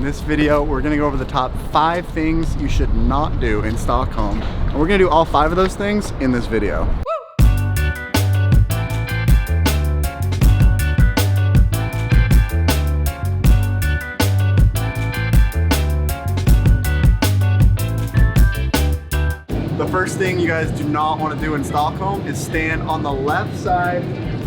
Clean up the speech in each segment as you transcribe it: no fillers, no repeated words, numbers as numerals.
this video, we're gonna go over the top 5 things you should not do in Stockholm. And we're gonna do all 5 of those things in this video. The first thing you guys do not want to do in Stockholm is stand on the left side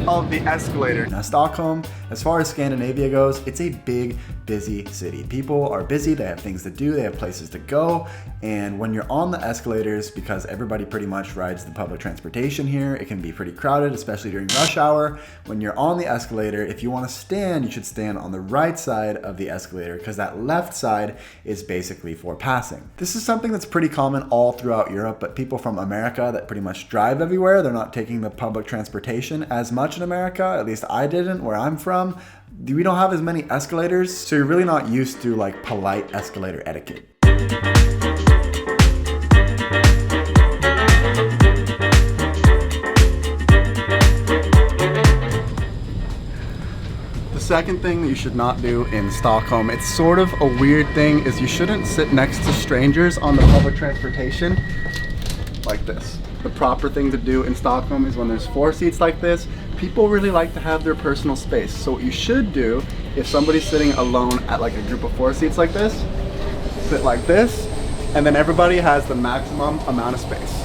of the escalator. Now Stockholm, as far as Scandinavia goes, it's a big, busy city. People are busy, they have things to do, they have places to go, and when you're on the escalators, because everybody pretty much rides the public transportation here, it can be pretty crowded, especially during rush hour. When you're on the escalator, if you want to stand, you should stand on the right side of the escalator, because that left side is basically for passing. This is something that's pretty common all throughout Europe, but people from America that pretty much drive everywhere, they're not taking the public transportation as much in America, at least I didn't, where I'm from. We don't have as many escalators, so you're really not used to like polite escalator etiquette. The second thing that you should not do in Stockholm, it's sort of a weird thing, is you shouldn't sit next to strangers on the public transportation like this. The proper thing to do in Stockholm is when there's 4 seats like this, people really like to have their personal space. So what you should do, if somebody's sitting alone at like a group of 4 seats like this, sit like this, and then everybody has the maximum amount of space.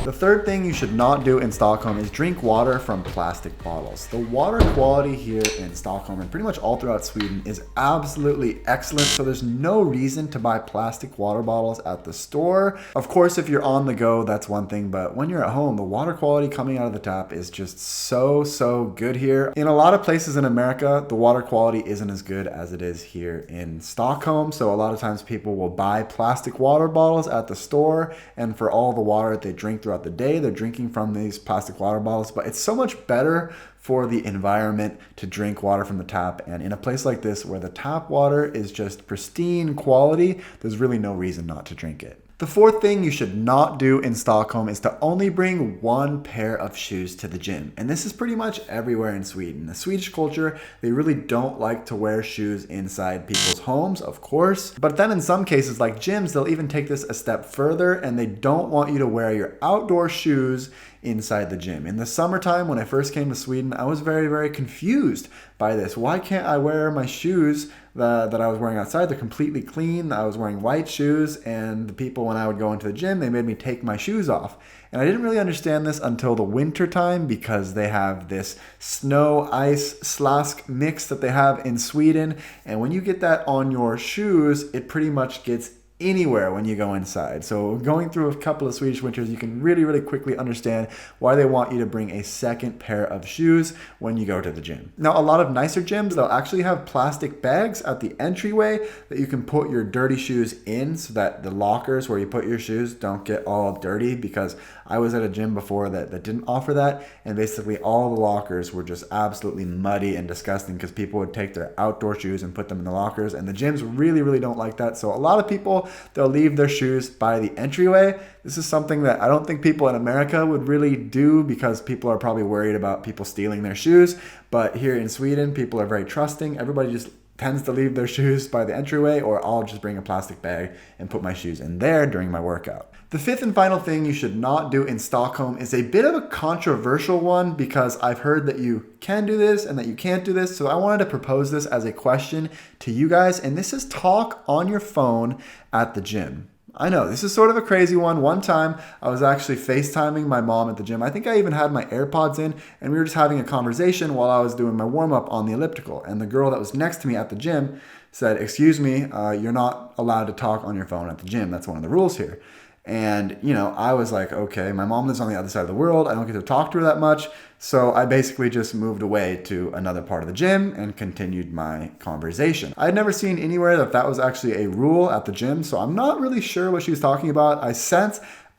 The third thing you should not do in Stockholm is drink water from plastic bottles. The water quality here in Stockholm and pretty much all throughout Sweden is absolutely excellent, so there's no reason to buy plastic water bottles at the store. Of course, if you're on the go, that's one thing, but when you're at home, the water quality coming out of the tap is just so good here. In a lot of places in America, the water quality isn't as good as it is here in Stockholm, so a lot of times people will buy plastic water bottles at the store, and for all the water that they drink throughout the day, they're drinking from these plastic water bottles. But it's so much better for the environment to drink water from the tap, and in a place like this where the tap water is just pristine quality, there's really no reason not to drink it. The fourth thing you should not do in Stockholm is to only bring 1 pair of shoes to the gym. And this is pretty much everywhere in Sweden. The Swedish culture, they really don't like to wear shoes inside people's homes, of course. But then in some cases like gyms, they'll even take this a step further and they don't want you to wear your outdoor shoes inside the gym. In the summertime, when I first came to Sweden, I was very confused by this. Why can't I wear my shoes that I was wearing outside? They're completely clean. I was wearing white shoes, and the people, when I would go into the gym, they made me take my shoes off. And I didn't really understand this until the winter time, because they have this snow, ice, slask mix that they have in Sweden. And when you get that on your shoes, it pretty much gets anywhere when you go inside. So going through a couple of Swedish winters, you can really quickly understand why they want you to bring a second pair of shoes when you go to the gym. Now, a lot of nicer gyms, they'll actually have plastic bags at the entryway that you can put your dirty shoes in, so that the lockers where you put your shoes don't get all dirty, because I was at a gym before that didn't offer that, and basically all the lockers were just absolutely muddy and disgusting because people would take their outdoor shoes and put them in the lockers, and the gyms really don't like that. So a lot of people, they'll leave their shoes by the entryway. This is something that I don't think people in America would really do, because people are probably worried about people stealing their shoes. But here in Sweden, people are very trusting. Everybody just tends to leave their shoes by the entryway, or I'll just bring a plastic bag and put my shoes in there during my workout. The fifth and final thing you should not do in Stockholm is a bit of a controversial one, because I've heard that you can do this and that you can't do this. So I wanted to propose this as a question to you guys, and this is talk on your phone at the gym. I know, this is sort of a crazy one. One time, I was actually FaceTiming my mom at the gym. I think I even had my AirPods in, and we were just having a conversation while I was doing my warm-up on the elliptical. And the girl that was next to me at the gym said, "Excuse me, you're not allowed to talk on your phone at the gym. That's one of the rules here." And, you know, I was like, okay, my mom lives on the other side of the world. I don't get to talk to her that much. So I basically just moved away to another part of the gym and continued my conversation. I'd never seen anywhere that was actually a rule at the gym, so I'm not really sure what she was talking about. I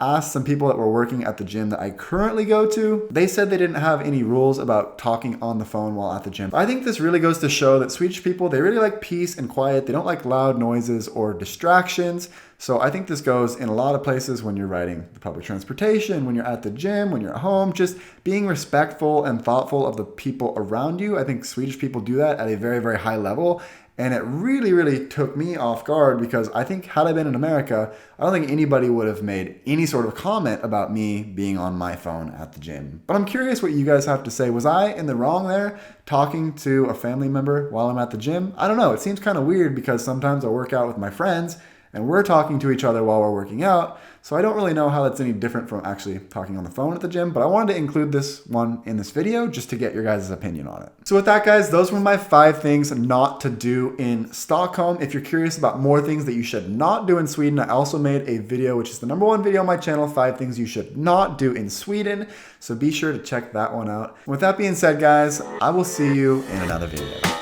asked some people that were working at the gym that I currently go to. They said they didn't have any rules about talking on the phone while at the gym. I think this really goes to show that Swedish people, they really like peace and quiet. They don't like loud noises or distractions. So I think this goes in a lot of places when you're riding the public transportation, when you're at the gym, when you're at home, just being respectful and thoughtful of the people around you. I think Swedish people do that at a very, very high level. And it really, really took me off guard because I think had I been in America, I don't think anybody would have made any sort of comment about me being on my phone at the gym. But I'm curious what you guys have to say. Was I in the wrong there talking to a family member while I'm at the gym? I don't know. It seems kind of weird because sometimes I work out with my friends and we're talking to each other while we're working out. So I don't really know how that's any different from actually talking on the phone at the gym, but I wanted to include this one in this video just to get your guys' opinion on it. So with that, guys, those were my 5 things not to do in Stockholm. If you're curious about more things that you should not do in Sweden, I also made a video, which is the #1 video on my channel, 5 things you should not do in Sweden. So be sure to check that one out. With that being said, guys, I will see you in another video.